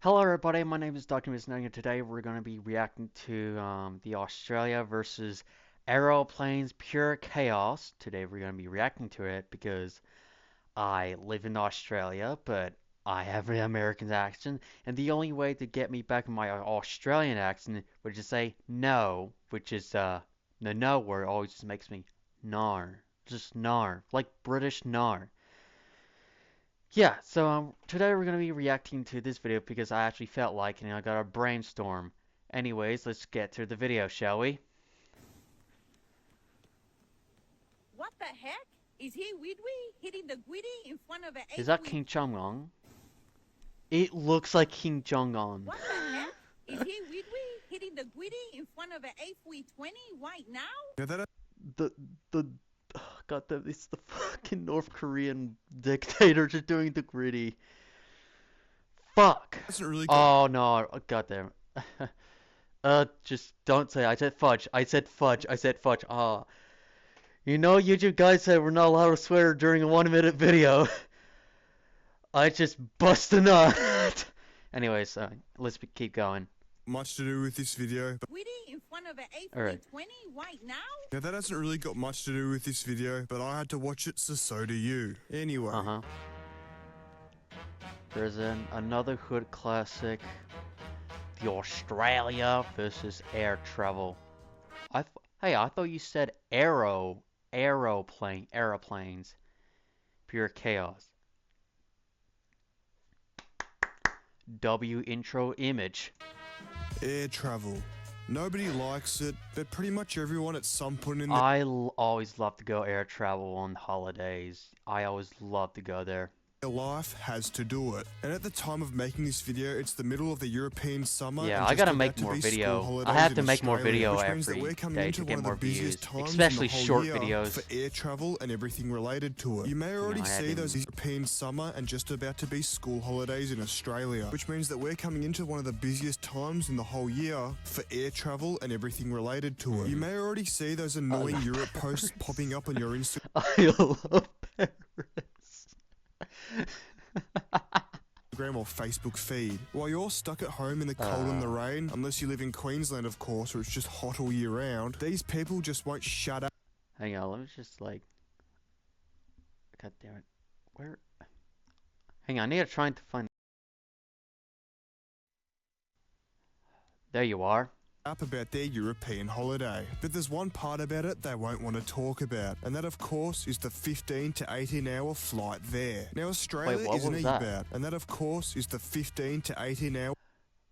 Hello everybody, my name is Dr. Misnang and today we're going to be reacting to the Australia versus Aeroplanes Pure Chaos. Today we're going to be reacting to it because I live in Australia, but I have an American accent, and the only way to get me back in my Australian accent would just say no, which is the no word always just makes me nar, just nar, like British nar. Yeah, so today we're going to be reacting to this video because I actually felt like it and I got a brainstorm. Anyways, let's get to the video, shall we? What the heck? Is he Widwee hitting the Gwitty in front of an Is that 8 King Jong-un? It looks like King Jong-un. What the heck? Is he Widwee hitting the Gwitty in front of an 8-20 right now? Yeah, that the the God damn, it's the fucking North Korean dictator just doing the gritty. Fuck. doesn't really go. Oh no, God damn. Just don't say. I said fudge. I said fudge. I said fudge. Ah. You know, YouTube guys said we're not allowed to swear during a 1 minute video. I just bust a nut. Anyways, let's keep going. Much to do with this video, but Gwitty in front of an 8-20 Alright. right now? yeah, that hasn't really got much to do with this video, but I had to watch it, so do you. Anyway, Uh-huh. There's another hood classic. The Australia versus air travel. Hey, I thought you said aeroplanes. Pure chaos. W intro image. air travel. Nobody likes it, but pretty much everyone at some point in their Always love to go air travel on holidays. I always love to go there. life has to do it. And at the time of making this video, it's the middle of the European summer. Yeah, and I just gotta about make to more be school video. I holidays have to in make more Australia, video which means that every we're coming day into to get one more of the views, busiest times especially in the whole short year videos. for air travel and everything related to it. You may already I see had those European summer and just about to be school holidays in Australia, which means that we're coming into one of the busiest times in the whole year for air travel and everything related to it. You may already see those annoying Europe posts popping up on your Instagram I love Paris. or Facebook feed. While you're stuck at home in the cold and the rain, unless you live in Queensland, of course, where it's just hot all year round, these people just won't shut up. Hang on, let me just like. God damn it. Where? Hang on, I need to try to find. There you are. About their European holiday. But there's one part about it they won't want to talk about, and that of course is the 15 to 18 hour flight there. Now Australia what isn't was a that? about, and that of course is the 15 to 18 hour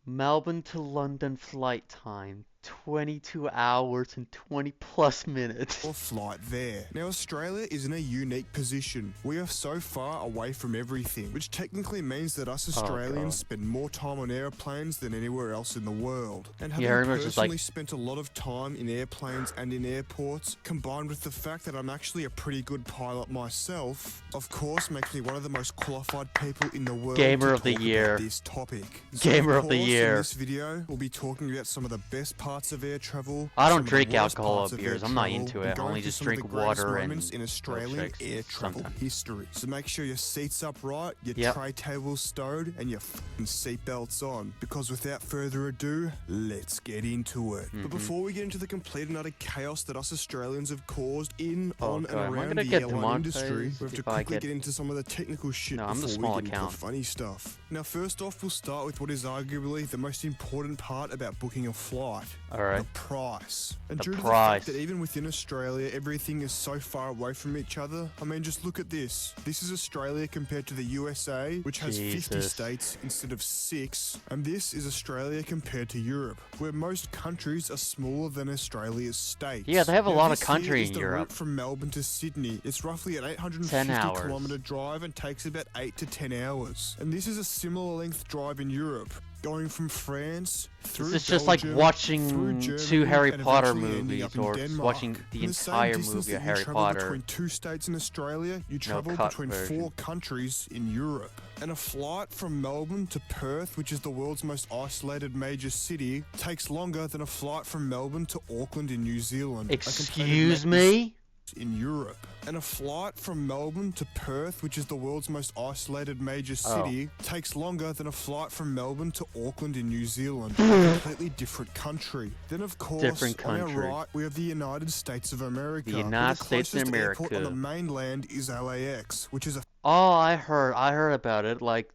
Melbourne to London flight time 22 hours and 20 plus minutes. flight there. Now Australia is in a unique position. We are so far away from everything, which technically means that us Australians God. spend more time on airplanes than anywhere else in the world. And having Yeah, I remember just, like- personally spent a lot of time in airplanes and in airports, combined with the fact that I'm actually a pretty good pilot myself, of course makes me one of the most qualified people in the world Gamer to of the talk year. about this topic. Gamer of of the course, year. In this video, we'll be talking about some of the best parts of air travel. I don't some of the drink worst alcohol parts or of air beers. I'm not travel, into and it. I going only through just some of the drink greatest water and moments in Australian milkshakes air travel sometimes. history. So make sure your seat's upright, your Yep. tray table's stowed, and your f***ing seatbelts on. Because without further ado, let's get into it. Mm-hmm. But before we get into the complete and utter chaos that us Australians have caused in, Oh, on, God, and am I around gonna the get airline industry, demonetized we have to if I quickly get- get into some of the technical shit No, I'm the before small we get account. into the funny stuff. Now, first off, we'll start with what is arguably the most important part about booking a flight. Alright. The price. And The due to the price. fact that even within Australia, everything is so far away from each other, I mean, just look at this. This is Australia compared to the USA, which has 50 Jesus. states instead of 6. And this is Australia compared to Europe, where most countries are smaller than Australia's states. Yeah, they have a Now, lot of this here country is in the Europe. route from Melbourne to Sydney. It's roughly an 850 10 hours. kilometre drive and takes about 8 to 10 hours. And this is a similar length drive in Europe, going from France through This is just like Belgium, watching through 2 Germany, Harry and Potter eventually ending movies up in or Denmark. watching the In same entire distance movie that of you Harry travel Potter. Between 2 states in Australia, you travel cut between version. 4 countries in Europe. And a flight from Melbourne to Perth, which is the world's most isolated major city, takes longer than a flight from Melbourne to Auckland in New Zealand. A completed Excuse map is- me? in Europe. And a flight from Melbourne to Perth, which is the world's most isolated major Oh. city, takes longer than a flight from Melbourne to Auckland in New Zealand, a completely different country. Then, of course, Different on our country. right, we have the United States of America. The where United the States of closest airport on the America. mainland is LAX, which is a Oh, I heard about it. I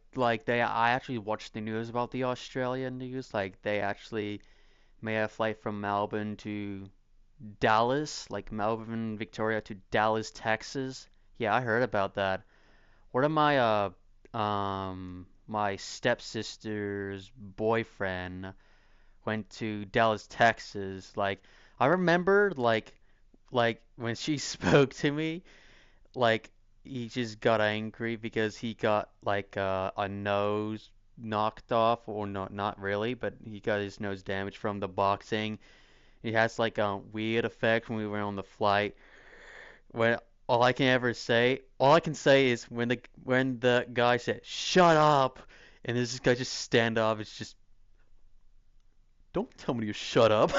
actually watched the news about the Australian news. Like, they actually made a flight from Melbourne to Dallas, like Melbourne, Victoria to Dallas, Texas. Yeah, I heard about that. One of my stepsister's boyfriend went to Dallas, Texas. Like, I remember like when she spoke to me, like he just got angry because he got like a nose knocked off, or not really, but he got his nose damaged from the boxing. It has like a weird effect when we were on the flight. When all I can say is when the guy said "shut up," and this guy just stand up. It's just don't tell me to shut up.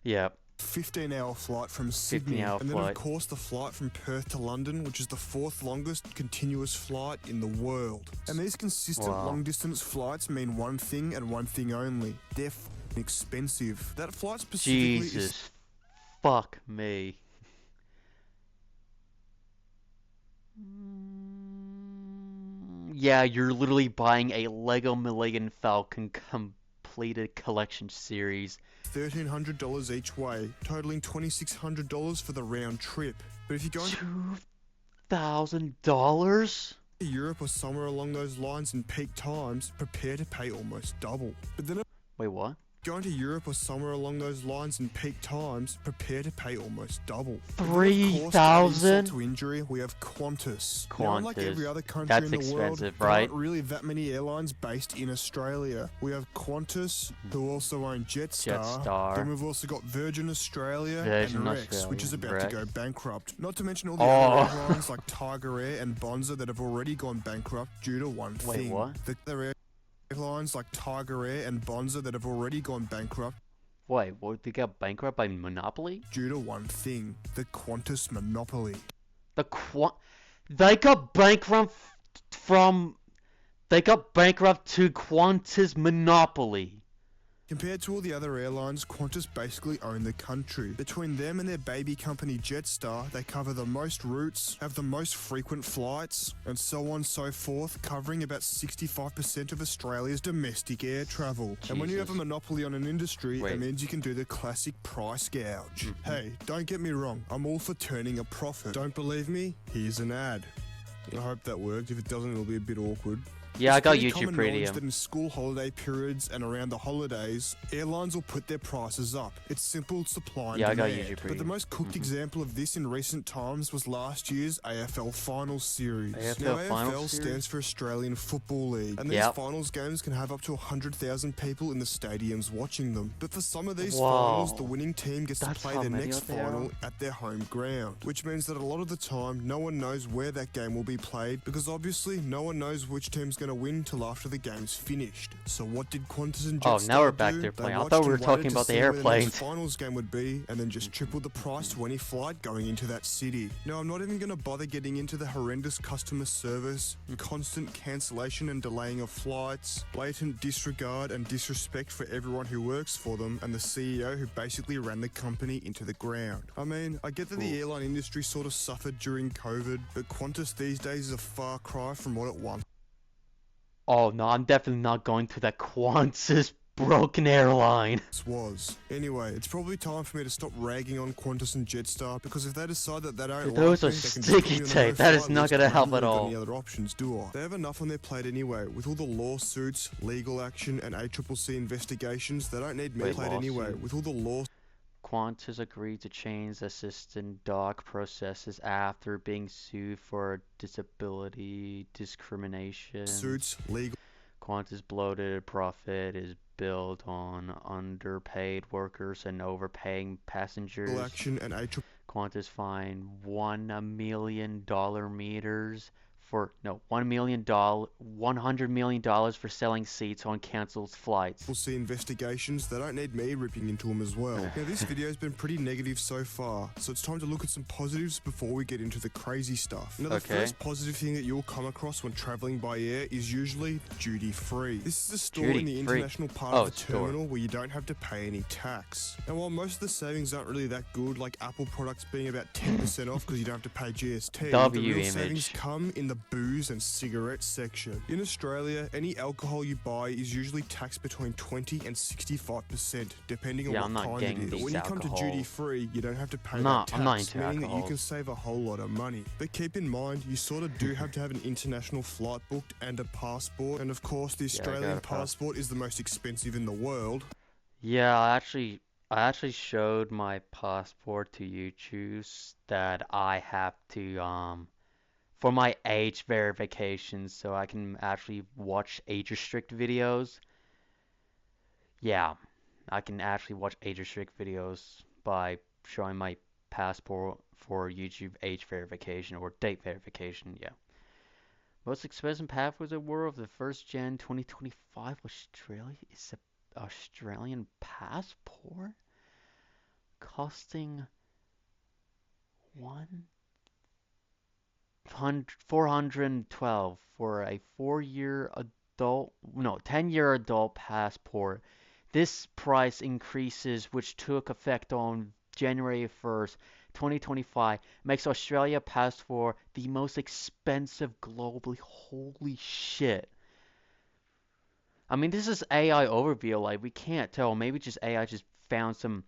Yeah, 15-hour flight from 15 Sydney. hour And then, of flight. course, the flight from Perth to London, which is the fourth longest continuous flight in the world. And these consistent Wow. long-distance flights mean one thing and one thing only. They're expensive. That flight specifically is Jesus, fuck me. Yeah, you're literally buying a Lego Millennium Falcon completed collection series. $1,300 each way, totaling $2,600 for the round trip. But if you're going $2,000? to Europe or somewhere along those lines in peak times, prepare to pay almost double. But then Wait, what? going to Europe or somewhere along those lines in peak times, prepare to pay almost double. But then, of course, to add insult 3,000? to injury, we have Qantas. Now, unlike every Qantas. other country That's in the world, expensive, there right? aren't really that many airlines based in Australia. We have Qantas, who also own Jetstar. Jetstar. Then we've also got Virgin Australia Virgin and Rex, which is Australia, about to Rex. go bankrupt. Not to mention all the Oh. other airlines like Tiger Air and Bonza that have already gone bankrupt due to one Wait, thing. what? The other airlines like Tiger Air and Bonza that have already gone bankrupt Wait, what? They got bankrupt by Monopoly? due to one thing, the Qantas monopoly. The Qu They got bankrupt from. They got bankrupt to Qantas Monopoly. Compared to all the other airlines, Qantas basically own the country. Between them and their baby company Jetstar, they cover the most routes, have the most frequent flights, and so on and so forth, covering about 65% of Australia's domestic air travel. And when you have a Jesus. monopoly on an industry, Wait. it means you can do the classic price gouge. Hey, don't get me wrong, I'm all for turning a profit. Don't believe me? Here's an ad. I hope that worked. If it doesn't, it'll be a bit awkward. Yeah, I It's got pretty YouTube common knowledge Premium. that in school holiday periods and around the holidays, airlines will put their prices up. It's simple supply and Yeah, I got demand. YouTube But the Premium. most cooked example of this in recent times was last year's AFL Finals Series. AFL now, Finals AFL Series? stands for Australian Football League, and these Yep. finals games can have up to 100,000 people in the stadiums watching them. But for some of these Whoa. finals, the winning team gets to That's play how their many next of there are? final at their home ground, which means that a lot of the time, no one knows where that game will be played because obviously no one knows which team's going to win till after the game's finished. So what did Qantas and Oh, Jetstar now we're back do? to They playing. I watched thought we were and talking waited to about the see where next airplanes. finals game would be, and then just tripled the price to any flight going into that city. Now, I'm not even going to bother getting into the horrendous customer service, constant cancellation and delaying of flights, blatant disregard and disrespect for everyone who works for them, and the CEO who basically ran the company into the ground. I mean, I get that the airline industry sort of suffered during COVID, but Qantas these days is a far cry from what it once Oh no, I'm definitely not going to that Qantas broken airline. was. Anyway, it's probably time for me to stop ragging on Qantas and Jetstar because if they decide that they don't Dude, like those me, are they can just sticky put me on the tape. That is no-fly not list gonna and I help haven't at really got all. Any other options, do I? They have enough on their plate anyway. With all the lawsuits, legal action, and ACCC investigations, they don't need me Wait, plate anyway. lawsuit? With all the law Qantas agreed to change assistant dock processes after being sued for disability discrimination. suits, legal Qantas' bloated profit is built on underpaid workers and overpaying passengers. action, and ACCC Qantas fined $1 million meters for no $100 million for selling seats on canceled flights. We'll see investigations that don't need me ripping into them as well. Now, this video's been pretty negative so far, so it's time to look at some positives before we get into the crazy stuff. Now, the first positive thing that you'll come across when traveling by air is usually duty-free. This is a store in the international part of the terminal where you don't have to pay any tax. And while most of the savings aren't really that good, like Apple products being about 10% off because you don't have to pay GST, the real savings come in the booze and cigarette section. In Australia, any alcohol you buy is usually taxed between 20 and 65%, depending on what kind it is. But when you come to duty-free, you don't have to pay that tax, meaning that you can save a whole lot of money. But keep in mind, you sort of do have to have an international flight booked and a passport, and of course, the Australian passport is the most expensive in the world. Yeah, I actually showed my passport to YouTube that I have to for my age verification so I can actually watch age restrict videos. Yeah, I can actually watch age restrict videos by showing my passport for YouTube age verification or date verification. Yeah. Most expensive passports in the world of the first Jan 2025 Australia is a Australian passport costing 412 for a 4-year adult, no, 10-year adult passport. This price increases, which took effect on January 1st, 2025, makes Australia passport the most expensive globally. Holy shit. I mean, this is AI overview, like we can't tell. Maybe just AI just found some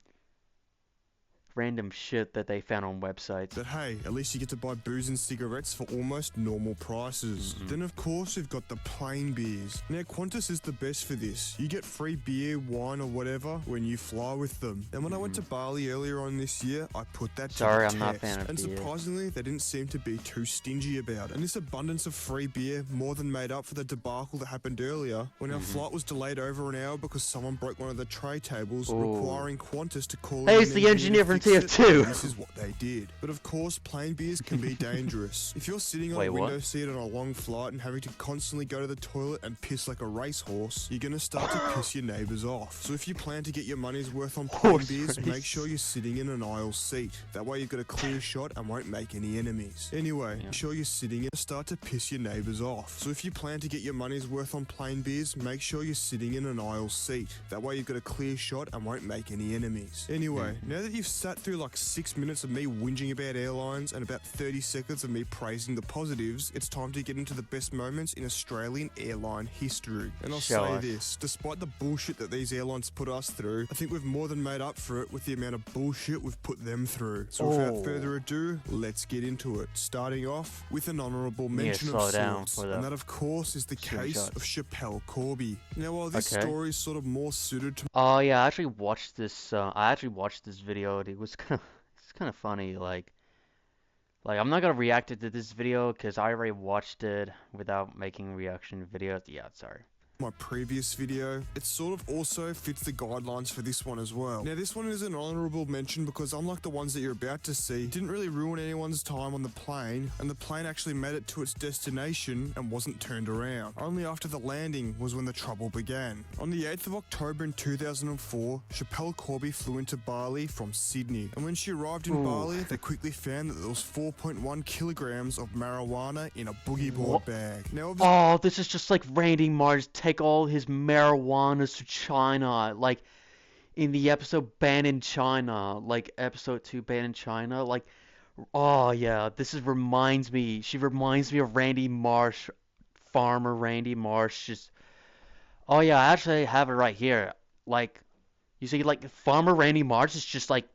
random shit that they found on websites. But hey, at least you get to buy booze and cigarettes for almost normal prices. Then of course we've got the plain beers. Now Qantas is the best for this. You get free beer, wine or whatever when you fly with them. And when I went to Bali earlier on this year, I put that to the I'm test. not a fan of and beer. Surprisingly, they didn't seem to be too stingy about it. And this abundance of free beer more than made up for the debacle that happened earlier when our flight was delayed over an hour because someone broke one of the tray tables, requiring Qantas to call Hey, in it's an the engineer from TF2. This is what they did. But of course, plain beers can be dangerous. If you're sitting on a window seat on a long flight and having to constantly go to the toilet and piss like a racehorse, you're going to start to piss your neighbours off. So if you plan to get your money's worth on plain beers, make sure you're sitting in an aisle seat. That way you've got a clear shot and won't make any enemies. Anyway, make sure you're sitting in, start to piss your neighbours off. So if you plan to get your money's worth on plain beers, make sure you're sitting in an aisle seat. That way you've got a clear shot and won't make any enemies. Anyway, now that you've sat through like 6 minutes of me whinging about airlines and about 30 seconds of me praising the positives, it's time to get into the best moments in Australian airline history. And I'll say this, despite the bullshit that these airlines put us through, I think we've more than made up for it with the amount of bullshit we've put them through. So without further ado, let's get into it. Starting off with an honourable mention of sorts, and that of course is the case of Chappelle Corby. Now while this story is sort of more suited to... Oh yeah, I actually watched this video and it was kind of funny, like I'm not gonna react to this video because I already watched it without making reaction videos. Yeah, sorry. My previous video, it sort of also fits the guidelines for this one as well. Now this one is an honourable mention because unlike the ones that you're about to see, it didn't really ruin anyone's time on the plane, and the plane actually made it to its destination and wasn't turned around. Only after the landing was when the trouble began. On the 8th of October in 2004, Chappelle Corby flew into Bali from Sydney, and when she arrived in Bali, they quickly found that there was 4.1 kilograms of marijuana in a boogie board bag. Now, this is just like Randy Marsh take all his marijuana to China, like in the episode Ban in China, like episode 2 Ban in China, like oh yeah, she reminds me of Randy Marsh, farmer Randy Marsh. Just oh yeah, I actually have it right here. Like you see, like farmer Randy Marsh is just like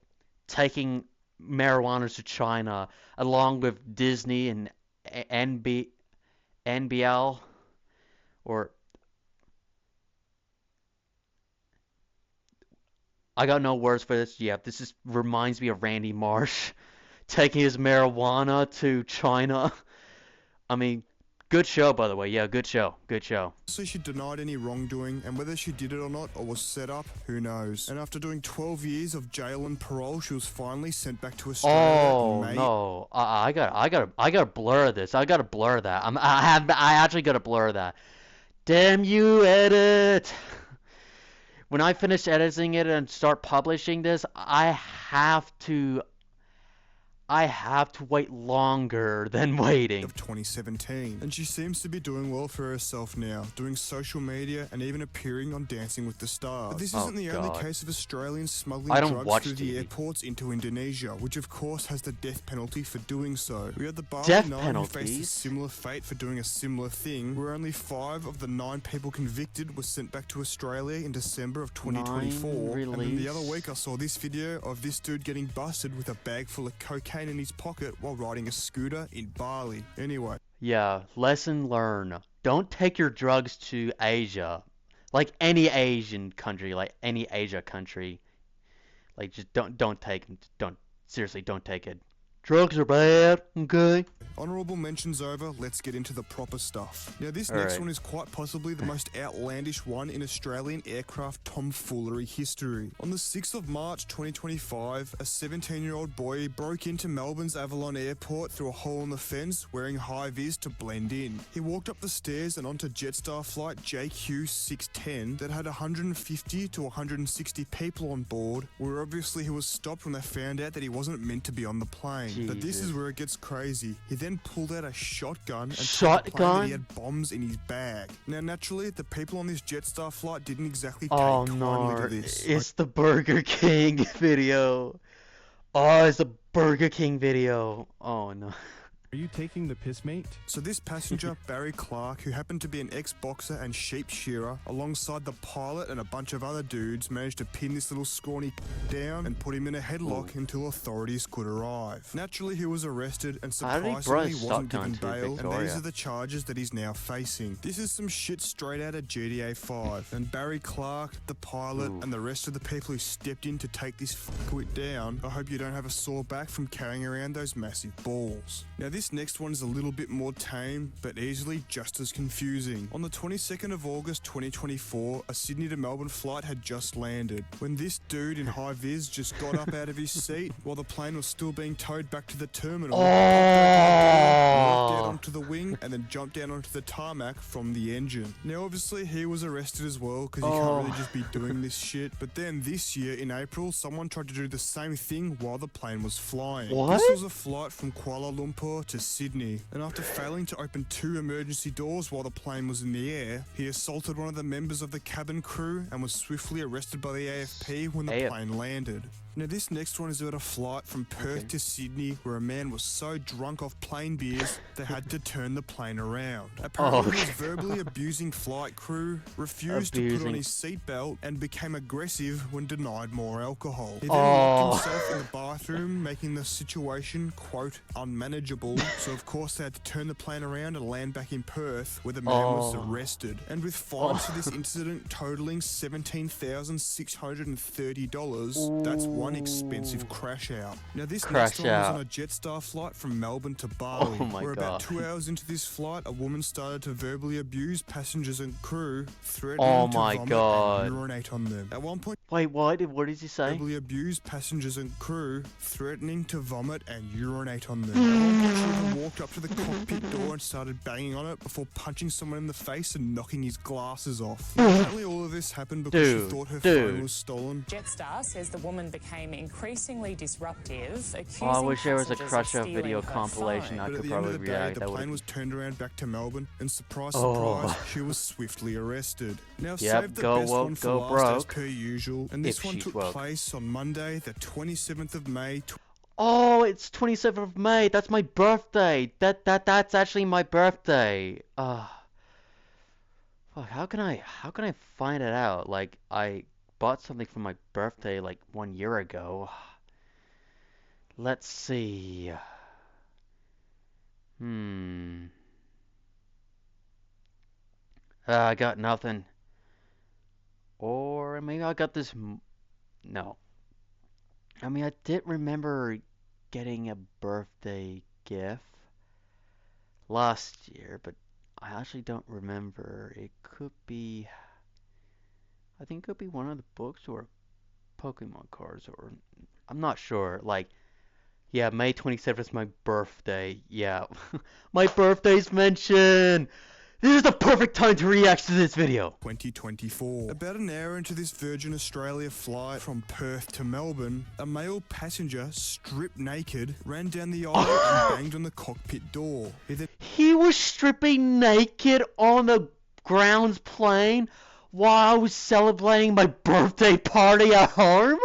taking marijuana to China along with Disney and NBL or I got no words for this. Yeah, this reminds me of Randy Marsh taking his marijuana to China. I mean, Good show, by the way. Yeah, good show. Good show. She denied any wrongdoing, and whether she did it or not, or was set up, who knows. And after doing 12 years of jail and parole, she was finally sent back to Australia in Oh May. no. I gotta blur this. I gotta blur that. I actually gotta blur that. Damn you, edit. When I finish editing it and start publishing this, I have to wait longer than waiting. Of 2017, and she seems to be doing well for herself now, doing social media and even appearing on Dancing with the Stars. But this Oh, isn't the only God. case of Australians smuggling I don't drugs watch through the TV. airports into Indonesia, which of course has the death penalty for doing so. We had the Bali Death 9 who faced a penalties? similar fate for doing a similar thing, where only 5 of the 9 people convicted were sent back to Australia in December of 2024. And then the other release. week I saw this video of this dude getting busted with a bag full of cocaine in his pocket while riding a scooter in Bali. Anyway. Yeah, lesson learned. Don't take your drugs to Asia. Like any Asian country, like any Asia country. Like just don't take them. Don't seriously don't take it. Drugs are bad, okay? Honourable mentions over, let's get into the proper stuff. Now this All next right. one is quite possibly the most outlandish one in Australian aircraft tomfoolery history. On the 6th of March 2025, a 17-year-old boy broke into Melbourne's Avalon Airport through a hole in the fence wearing high-vis to blend in. He walked up the stairs and onto Jetstar flight JQ610 that had 150 to 160 people on board, where obviously he was stopped when they found out that he wasn't meant to be on the plane. But this Jesus. is where it gets crazy. He then pulled out a shotgun and told the plane that he Shotgun? had bombs in his bag. Now, naturally, the people on this Jetstar flight didn't exactly Oh take kindly no, to this. it's the Burger King video. Oh, it's the Burger King video. Oh no. Are you taking the piss, mate? So this passenger, Barry Clark, who happened to be an ex-boxer and sheep shearer, alongside the pilot and a bunch of other dudes, managed to pin this little scrawny down and put him in a headlock until authorities could arrive. Naturally, he was arrested and How did he brought surprisingly his wasn't shotgun given to bail, and Victoria? these are the charges that he's now facing. This is some shit straight out of GTA 5, and Barry Clark, the pilot, Ooh. and the rest of the people who stepped in to take this fuckwit down, I hope you don't have a sore back from carrying around those massive balls. Now this next one is a little bit more tame, but easily just as confusing. On the 22nd of August 2024, a Sydney to Melbourne flight had just landed, when this dude in high vis just got up out of his seat while the plane was still being towed back to the terminal, popped out Oh. onto the wing, and then jumped down onto the tarmac from the engine. Now obviously he was arrested as well, because you can't really just be doing this shit, but then this year in April, someone tried to do the same thing while the plane was flying. What? This was a flight from Kuala Lumpur to Sydney, and after failing to open 2 emergency doors while the plane was in the air, he assaulted one of the members of the cabin crew and was swiftly arrested by the AFP when the AF plane landed. Now this next one is about a flight from Perth to Sydney where a man was so drunk off plain beers they had to turn the plane around. Apparently he was verbally abusing flight crew, refused to put on Abusing. his seatbelt, and became aggressive when denied more alcohol. He then Oh. locked himself in the bathroom, making the situation, quote, unmanageable. So of course they had to turn the plane around and land back in Perth where the man was Oh. arrested. And with fines for this incident totaling $17,630, that's one expensive crash out. Now this next Crash one was out. on a Jetstar flight from Melbourne to Bali, Oh my where about God. 2 hours into this flight, a woman started to verbally abuse passengers and crew, threatening Oh to my vomit God. and urinate on them. At one point, Wait, what? What did he say? verbally abused passengers and crew, threatening to vomit and urinate on them. At one point, she even walked up to the cockpit door and started banging on it before punching someone in the face and knocking his glasses off. Apparently, all of this happened because Dude, she thought her dude. phone was stolen. Jetstar says the woman became increasingly disruptive, accusing Oh, I wish there was a passengers of Crush Up stealing video her compilation. phone. I But at could the end of probably the day, react. the That plane would. was turned around back to Melbourne, and surprise, Oh. surprise, she was swiftly arrested. Now, Yep, save the go best woke, one for go last as broke. per usual, and this If one she's took woke. place on Monday, the 27th of May, Oh, it's 27th of May. That's my birthday. That's actually my birthday. Fuck, how can I find it out? Like I bought something for my birthday like 1 year ago. Let's see. Hmm. I got nothing. Or maybe I got this. No. I mean, I did remember getting a birthday gift last year, but I actually don't remember. It could be, I think it could be one of the books or Pokemon cards, or I'm not sure. Like, yeah, May 27th is my birthday. Yeah, my birthday's mentioned. This is the perfect time to react to this video. 2024. About an hour into this Virgin Australia flight from Perth to Melbourne, a male passenger, stripped naked, ran down the aisle and banged on the cockpit door. He was stripping naked on the grounds plane while I was celebrating my birthday party at home?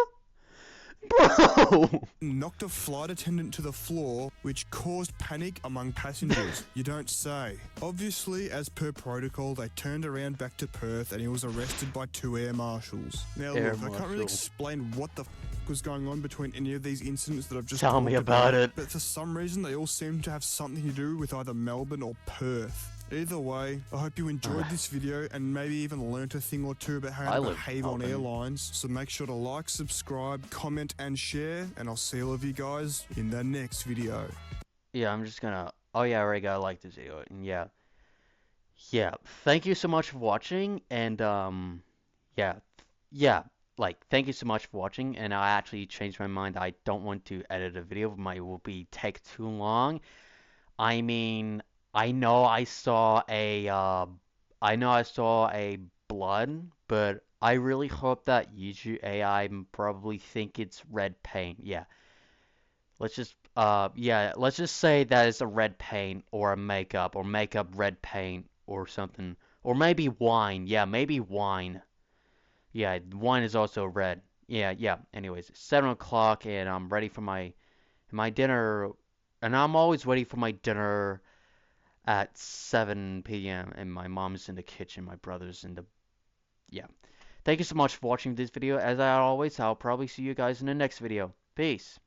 Bro! Knocked a flight attendant to the floor, which caused panic among passengers. You don't say. Obviously, as per protocol, they turned around back to Perth and he was arrested by 2 air marshals. Now Air look, I can't really marshals. explain what the was going on between any of these incidents that I've just Tell me talked about it. but for some reason they all seem to have something to do with either Melbourne or Perth. Either way, I hope you enjoyed this video and maybe even learnt a thing or two about how I to live in behave on Melbourne. airlines. So make sure to like, subscribe, comment and share, and I'll see all of you guys in the next video. Yeah, I'm just gonna. Oh yeah, I already gotta like this video. And yeah, yeah. Thank you so much for watching. And yeah, yeah. Like, thank you so much for watching. And I actually changed my mind. I don't want to edit a video. It will be take too long. I mean, I know I saw a blood, but I really hope that YouTube AI probably think it's red paint. Yeah. Let's just say that it's a red paint or a makeup or makeup red paint or something. Or maybe wine. Yeah, maybe wine. Yeah, wine is also red. Yeah, yeah. Anyways, it's 7 o'clock and I'm ready for my dinner. And I'm always ready for my dinner at 7 p.m. and my mom's in the kitchen, my brother's in the yeah. Thank you so much for watching this video. As I always, I'll probably see you guys in the next video. Peace.